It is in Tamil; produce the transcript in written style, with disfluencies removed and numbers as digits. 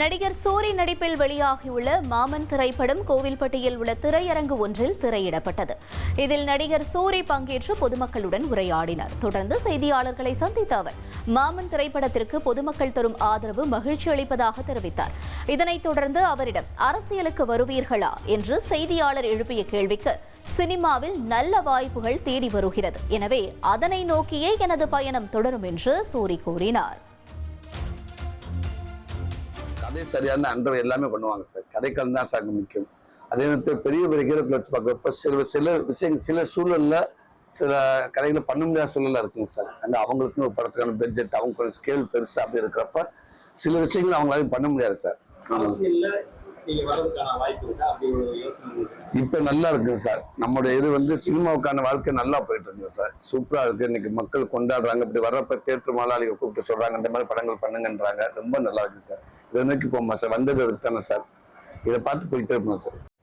நடிகர் சூரி நடிப்பில் வெளியாகியுள்ள மாமன் திரைப்படம் கோவில்பட்டியில் உள்ள திரையரங்கு ஒன்றில் திரையிடப்பட்டது. இதில் நடிகர் சூரி பங்கேற்று பொதுமக்களுடன் உரையாடினார். தொடர்ந்து செய்தியாளர்களை சந்தித்த அவர் மாமன் திரைப்படத்திற்கு பொதுமக்கள் தரும் ஆதரவு மகிழ்ச்சி அளிப்பதாக தெரிவித்தார். இதனைத் தொடர்ந்து அவரிடம் அரசியலுக்கு வருவீர்களா என்று செய்தியாளர் எழுப்பிய கேள்விக்கு சினிமாவில் நல்ல வாய்ப்புகள் தேடி வருகிறது, எனவே அதனை நோக்கியே எனது பயணம் தொடரும் என்று சூரி கூறினார். கதை சரியான அன்றவை எல்லாமே பண்ணுவாங்க சார். கதைக்கள் தான் சார் முக்கியம். அதே நேரத்தில் பெரிய பெரிய ஹீரோக்களை வச்சு பார்க்குறப்ப சில விஷயங்கள் சில சூழல்ல சில கதைகளை பண்ண முடியாத சூழலா இருக்குங்க சார். அந்த அவங்களுக்குன்னு ஒரு படத்துக்கான பட்ஜெட், அவங்க ஸ்கேல் பெருசு அப்படி இருக்கிறப்ப சில விஷயங்கள் அவங்களால பண்ண முடியாது சார். இப்ப நல்லா இருக்குங்க சார். நம்முடைய இது சினிமாவுக்கான வாழ்க்கை நல்லா போயிட்டு இருக்குங்க சார். சூப்பரா இருக்கு. இன்னைக்கு மக்கள் கொண்டாடுறாங்க. இப்படி வர்றப்ப தேட்டர் மாலாளிகள் கூப்பிட்டு சொல்றாங்க, இந்த மாதிரி படங்கள் பண்ணுங்கன்றாங்க. ரொம்ப நல்லா இருக்கு சார். இதை நோக்கி போமா சார். வந்தது அதுக்கு தானே சார். இதை பார்த்து போயிட்டே இருப்போம் சார்.